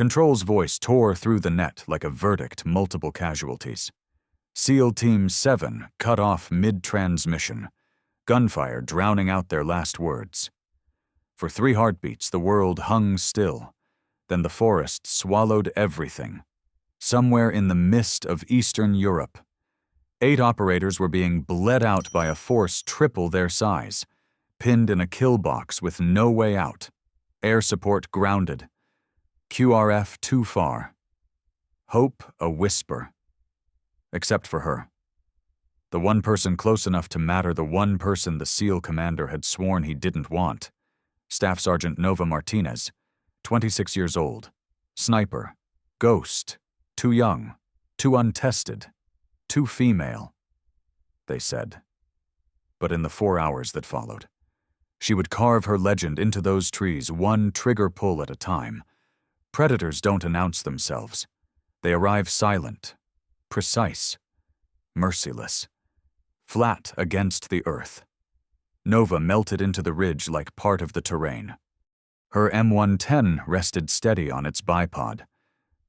Control's voice tore through the net like a verdict, multiple casualties. SEAL Team 7 cut off mid-transmission, gunfire drowning out their last words. For 3 heartbeats, the world hung still. Then the forest swallowed everything. Somewhere in the mist of Eastern Europe, 8 operators were being bled out by a force triple their size, pinned in a kill box with no way out. Air support grounded. QRF too far. Hope a whisper. Except for her. The one person close enough to matter, the one person the SEAL commander had sworn he didn't want. Staff Sergeant Nova Martinez, 26 years old. Sniper. Ghost. Too young. Too untested. Too female. They said. But in the 4 hours that followed, she would carve her legend into those trees, one trigger pull at a time. Predators don't announce themselves. They arrive silent, precise, merciless, flat against the earth. Nova melted into the ridge like part of the terrain. Her M110 rested steady on its bipod,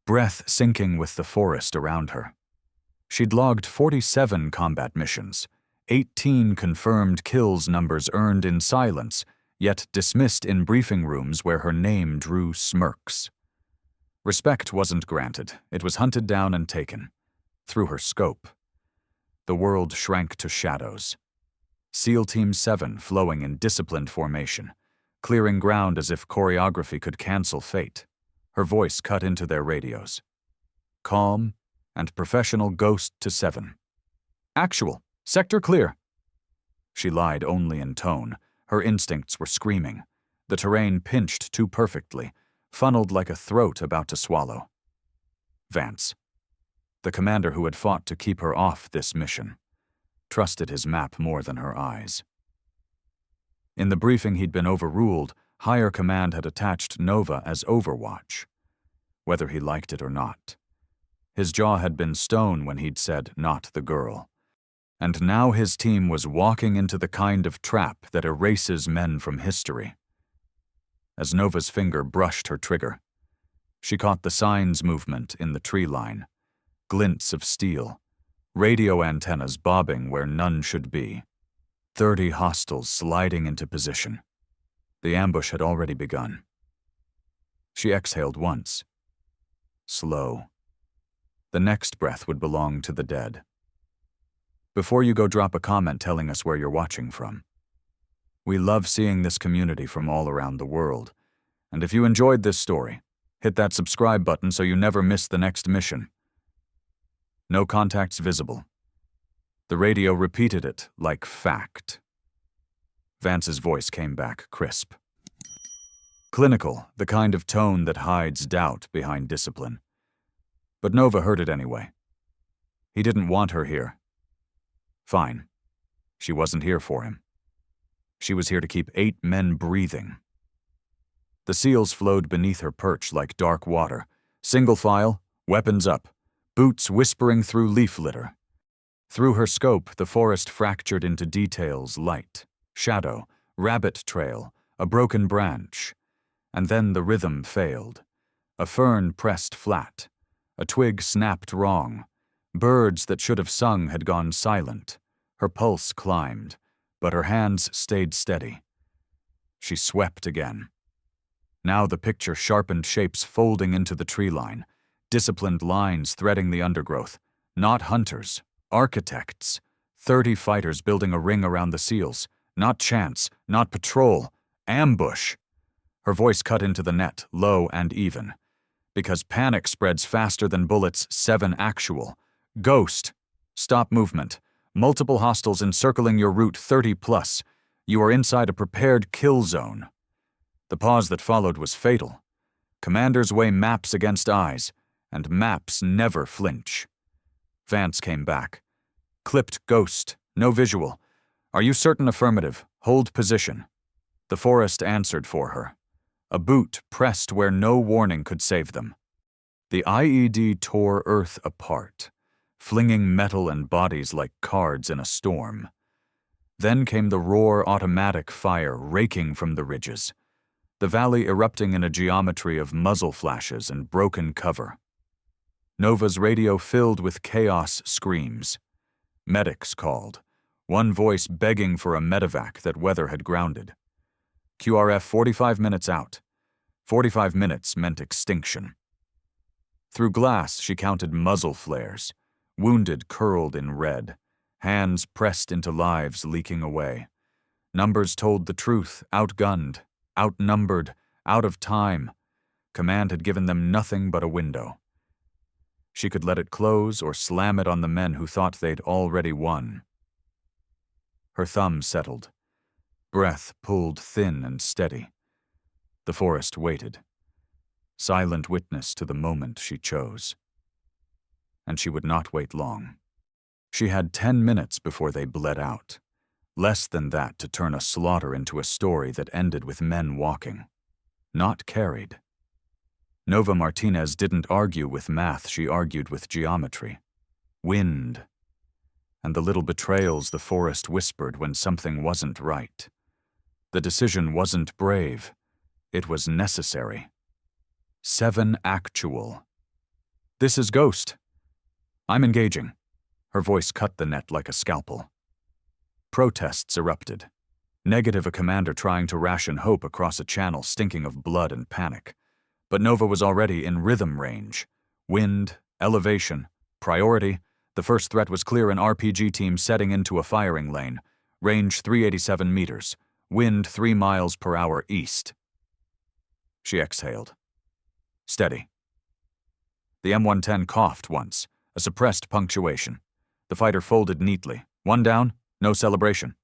breath syncing with the forest around her. She'd logged 47 combat missions, 18 confirmed kills, numbers earned in silence, yet dismissed in briefing rooms where her name drew smirks. Respect wasn't granted, it was hunted down and taken. Through her scope. The world shrank to shadows. SEAL Team 7 flowing in disciplined formation, clearing ground as if choreography could cancel fate. Her voice cut into their radios. Calm and professional. Ghost to 7. Actual. Sector clear. She lied only in tone. Her instincts were screaming. The terrain pinched too perfectly, funneled like a throat about to swallow. Vance, the commander who had fought to keep her off this mission, trusted his map more than her eyes. In the briefing he'd been overruled, higher command had attached Nova as Overwatch, whether he liked it or not. His jaw had been stone when he'd said, "Not the girl." And now his team was walking into the kind of trap that erases men from history. As Nova's finger brushed her trigger, she caught the signs movement in the tree line, glints of steel, radio antennas bobbing where none should be, 30 hostiles sliding into position. The ambush had already begun. She exhaled once. Slow. The next breath would belong to the dead. Before you go, drop a comment telling us where you're watching from. We love seeing this community from all around the world. And if you enjoyed this story, hit that subscribe button so you never miss the next mission. No contacts visible. The radio repeated it like fact. Vance's voice came back crisp. Clinical, the kind of tone that hides doubt behind discipline. But Nova heard it anyway. He didn't want her here. Fine. She wasn't here for him. She was here to keep 8 men breathing. The SEALs flowed beneath her perch like dark water. Single file, weapons up, boots whispering through leaf litter. Through her scope, the forest fractured into details: light, shadow, rabbit trail, a broken branch. And then the rhythm failed. A fern pressed flat. A twig snapped wrong. Birds that should have sung had gone silent. Her pulse climbed, but her hands stayed steady. She swept again. Now the picture sharpened shapes folding into the tree line, disciplined lines threading the undergrowth. Not hunters, architects. 30 fighters building a ring around the SEALs. Not chance, not patrol, ambush. Her voice cut into the net, low and even. Because panic spreads faster than bullets, 7 actual. Ghost. Stop movement. Multiple hostiles encircling your route, 30 plus. You are inside a prepared kill zone. The pause that followed was fatal. Commanders weigh maps against eyes, and maps never flinch. Vance came back. Clipped Ghost. No visual. Are you certain? Affirmative. Hold position. The forest answered for her. A boot pressed where no warning could save them. The IED tore Earth apart, flinging metal and bodies like cards in a storm. Then came the roar automatic fire raking from the ridges. the valley erupting in a geometry of muzzle flashes and broken cover. Nova's radio filled with chaos screams. Medics called, one voice begging for a medevac that weather had grounded. QRF 45 minutes out. 45 minutes meant extinction. Through glass, she counted muzzle flares, wounded curled in red, hands pressed into lives leaking away. Numbers told the truth, outgunned, outnumbered, out of time. Command had given them nothing but a window. She could let it close or slam it on the men who thought they'd already won. Her thumb settled. Breath pulled thin and steady. The forest waited, silent witness to the moment she chose. And she would not wait long. She had 10 minutes before they bled out. Less than that to turn a slaughter into a story that ended with men walking, not carried. Nova Martinez didn't argue with math, she argued with geometry. Wind. And the little betrayals the forest whispered when something wasn't right. The decision wasn't brave. It was necessary. 7 actual. This is Ghost. I'm engaging. Her voice cut the net like a scalpel. Protests erupted. Negative a commander trying to ration hope across a channel stinking of blood and panic. But Nova was already in rhythm range. Wind, elevation, priority. The first threat was clear, an RPG team setting into a firing lane. Range 387 meters. Wind 3 miles per hour east. She exhaled. Steady. The M110 coughed once, a suppressed punctuation. The fighter folded neatly. One down, no celebration.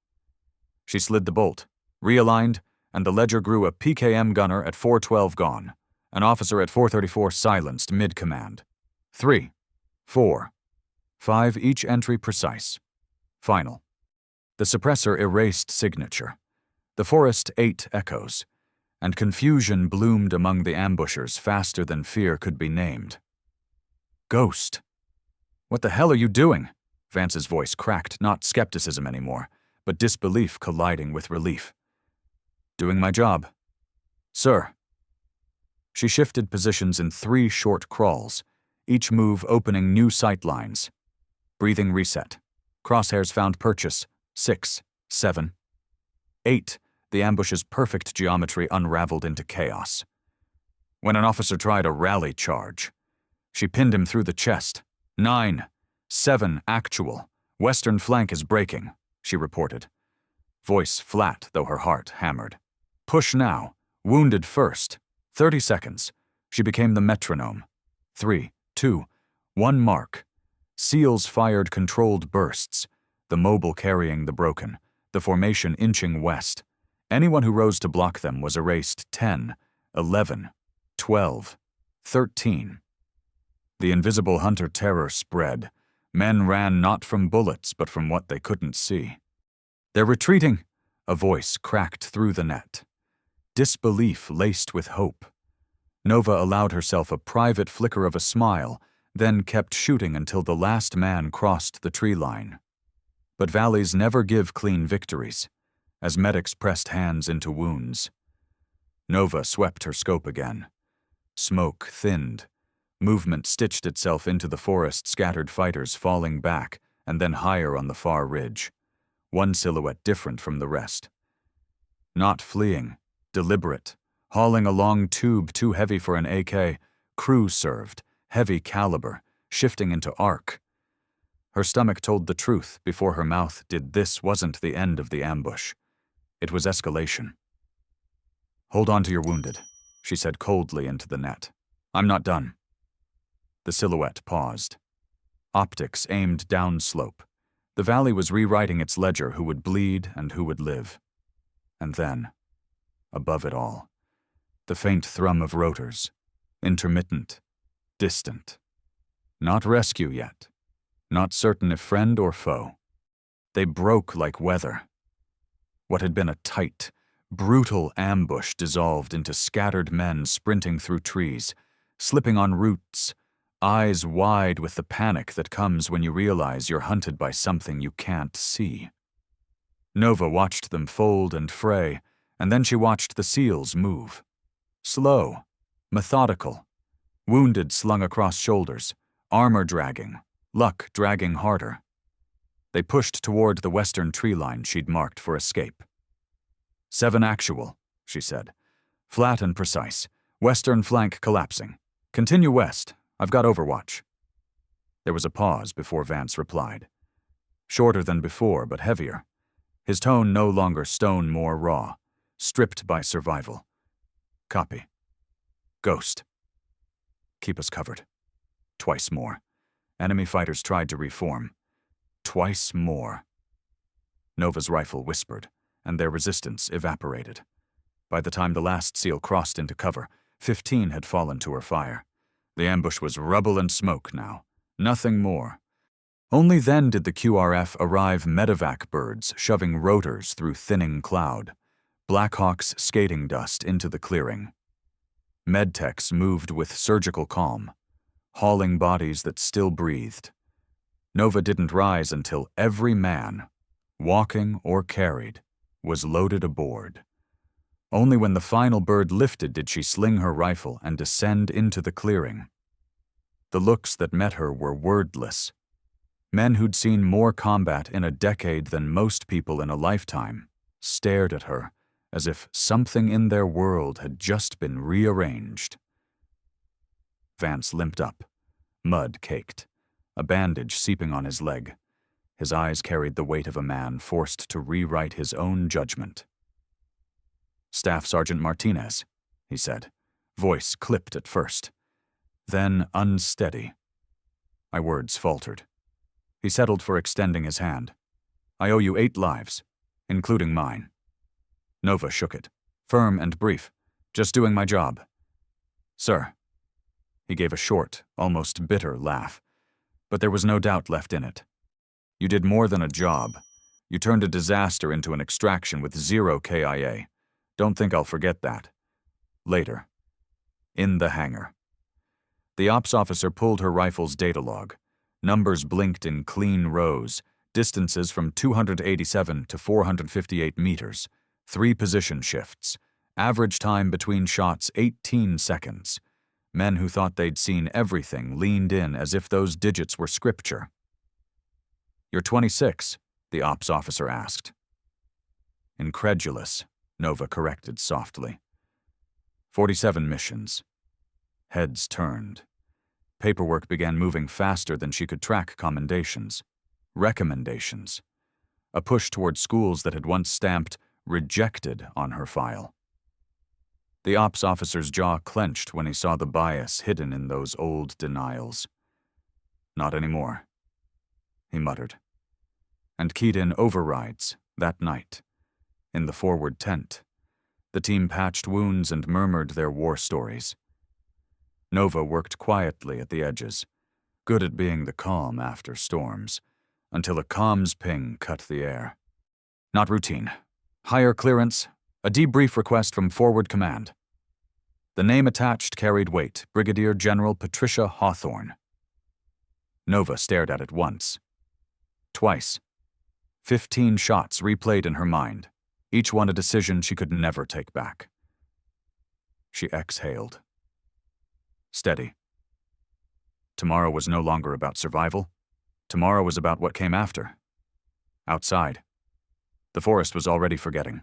She slid the bolt, realigned, and the ledger grew a PKM gunner at 412 gone. An officer at 434 silenced mid-command. 3, 4, 5 each entry precise. Final. The suppressor erased signature. The forest ate echoes, and confusion bloomed among the ambushers faster than fear could be named. Ghost. What the hell are you doing? Vance's voice cracked, not skepticism anymore, but disbelief colliding with relief. Doing my job. Sir. She shifted positions in 3 short crawls, each move opening new sight lines. Breathing reset. Crosshairs found purchase. 6, 7, 8. The ambush's perfect geometry unraveled into chaos. When an officer tried a rally charge, she pinned him through the chest. 9, 7 actual. Western flank is breaking, she reported. Voice flat, though her heart hammered. Push now. Wounded first. 30 seconds. She became the metronome. 3, 2, 1 mark. SEALs fired controlled bursts, the mobile carrying the broken, the formation inching west. Anyone who rose to block them was erased. 10, 11, 12, 13. The invisible hunter terror spread. Men ran not from bullets, but from what they couldn't see. They're retreating, a voice cracked through the net. Disbelief laced with hope. Nova allowed herself a private flicker of a smile, then kept shooting until the last man crossed the tree line. But valleys never give clean victories, as medics pressed hands into wounds. Nova swept her scope again. Smoke thinned. Movement stitched itself into the forest, scattered fighters falling back and then higher on the far ridge. One silhouette different from the rest. Not fleeing, deliberate, hauling a long tube too heavy for an AK, crew served, heavy caliber, shifting into arc. Her stomach told the truth before her mouth did. This wasn't the end of the ambush. It was escalation. Hold on to your wounded, she said coldly into the net. I'm not done. The silhouette paused. Optics aimed downslope. The valley was rewriting its ledger, who would bleed and who would live. And then, above it all, the faint thrum of rotors, intermittent, distant. Not rescue yet, not certain if friend or foe. They broke like weather. What had been a tight, brutal ambush dissolved into scattered men sprinting through trees, slipping on roots, eyes wide with the panic that comes when you realize you're hunted by something you can't see. Nova watched them fold and fray, and then she watched the SEALs move. Slow, methodical, wounded slung across shoulders, armor dragging, luck dragging harder. They pushed toward the western tree line she'd marked for escape. 7 actual, she said. Flat and precise. Western flank collapsing. Continue west. I've got overwatch. There was a pause before Vance replied. Shorter than before, but heavier. His tone no longer stone, more raw, stripped by survival. Copy. Ghost. Keep us covered. Twice more. Enemy fighters tried to reform. Twice more. Nova's rifle whispered, and their resistance evaporated. By the time the last SEAL crossed into cover, 15 had fallen to her fire. The ambush was rubble and smoke now. Nothing more. Only then did the QRF arrive medevac birds shoving rotors through thinning cloud. Blackhawks skating dust into the clearing. Medtechs moved with surgical calm, hauling bodies that still breathed. Nova didn't rise until every man, walking or carried, was loaded aboard. Only when the final bird lifted did she sling her rifle and descend into the clearing. The looks that met her were wordless. Men who'd seen more combat in a decade than most people in a lifetime stared at her as if something in their world had just been rearranged. Vance limped up, mud caked, a bandage seeping on his leg. His eyes carried the weight of a man forced to rewrite his own judgment. Staff Sergeant Martinez, he said, voice clipped at first, then unsteady. My words faltered. He settled for extending his hand. I owe you 8 lives, including mine. Nova shook it, firm and brief, just doing my job. Sir. He gave a short, almost bitter laugh, but there was no doubt left in it. You did more than a job. You turned a disaster into an extraction with 0 KIA. Don't think I'll forget that. Later. In the hangar. The ops officer pulled her rifle's data log. Numbers blinked in clean rows, distances from 287 to 458 meters, 3 position shifts, average time between shots 18 seconds. Men who thought they'd seen everything leaned in as if those digits were scripture. You're 26, the ops officer asked. Incredulous, Nova corrected softly. 47 missions. Heads turned. Paperwork began moving faster than she could track commendations, recommendations, a push toward schools that had once stamped rejected on her file. The ops officer's jaw clenched when he saw the bias hidden in those old denials. Not anymore, he muttered, and keyed in overrides that night. In the forward tent, the team patched wounds and murmured their war stories. Nova worked quietly at the edges, good at being the calm after storms, until a comms ping cut the air. Not routine. Higher clearance, a debrief request from forward command. The name attached carried weight, Brigadier General Patricia Hawthorne. Nova stared at it once. Twice. 15 shots replayed in her mind, each one a decision she could never take back. She exhaled. Steady. Tomorrow was no longer about survival. Tomorrow was about what came after. Outside. The forest was already forgetting.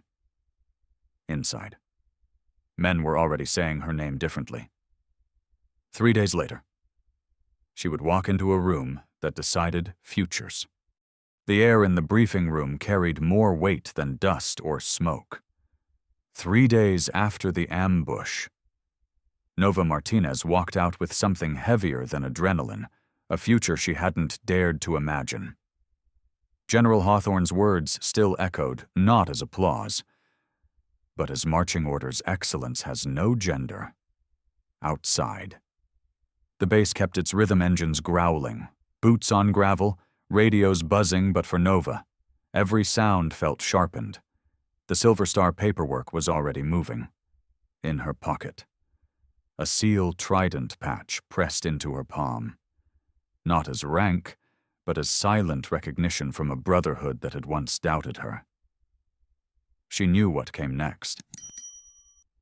Inside. Men were already saying her name differently. 3 days later, she would walk into a room that decided futures. The air in the briefing room carried more weight than dust or smoke. 3 days after the ambush, Nova Martinez walked out with something heavier than adrenaline, a future she hadn't dared to imagine. General Hawthorne's words still echoed, not as applause, but as marching orders excellence has no gender. Outside. The base kept its rhythm engines growling, boots on gravel, radios buzzing, but for Nova, every sound felt sharpened. The Silver Star paperwork was already moving. In her pocket. A SEAL Trident patch pressed into her palm. Not as rank, but as silent recognition from a brotherhood that had once doubted her. She knew what came next.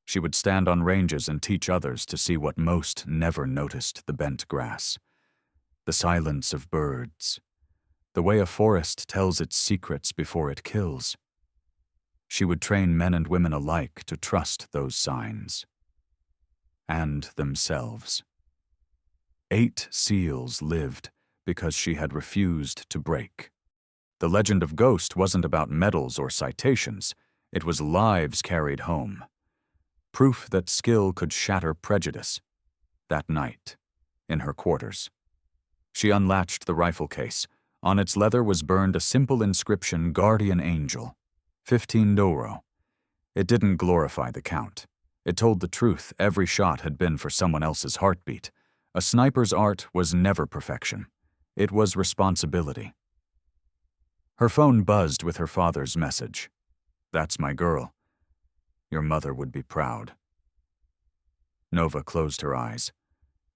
She would stand on ranges and teach others to see what most never noticed: the bent grass, the silence of birds, the way a forest tells its secrets before it kills. She would train men and women alike to trust those signs. And themselves. 8 SEALs lived because she had refused to break. The legend of Ghost wasn't about medals or citations. It was lives carried home. Proof that skill could shatter prejudice. That night, in her quarters. She unlatched the rifle case. On its leather was burned a simple inscription: Guardian Angel, 15 Doro. It didn't glorify the count. It told the truth: every shot had been for someone else's heartbeat. A sniper's art was never perfection. It was responsibility. Her phone buzzed with her father's message. "That's my girl. Your mother would be proud." Nova closed her eyes,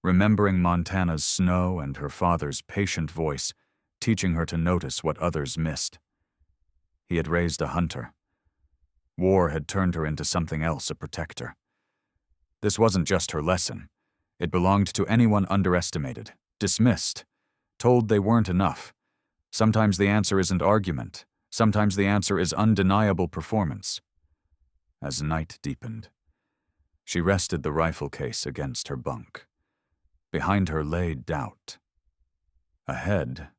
remembering Montana's snow and her father's patient voice, teaching her to notice what others missed. He had raised a hunter. War had turned her into something else: a protector. This wasn't just her lesson. It belonged to anyone underestimated, dismissed, told they weren't enough. Sometimes the answer isn't argument. Sometimes the answer is undeniable performance. As night deepened, she rested the rifle case against her bunk. Behind her lay doubt. Ahead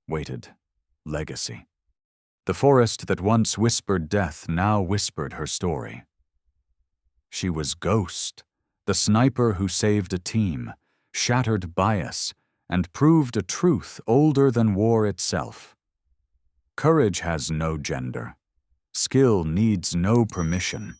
waited legacy. The forest that once whispered death now whispered her story. She was Ghost, the sniper who saved a team, shattered bias, and proved a truth older than war itself. Courage has no gender. Skill needs no permission.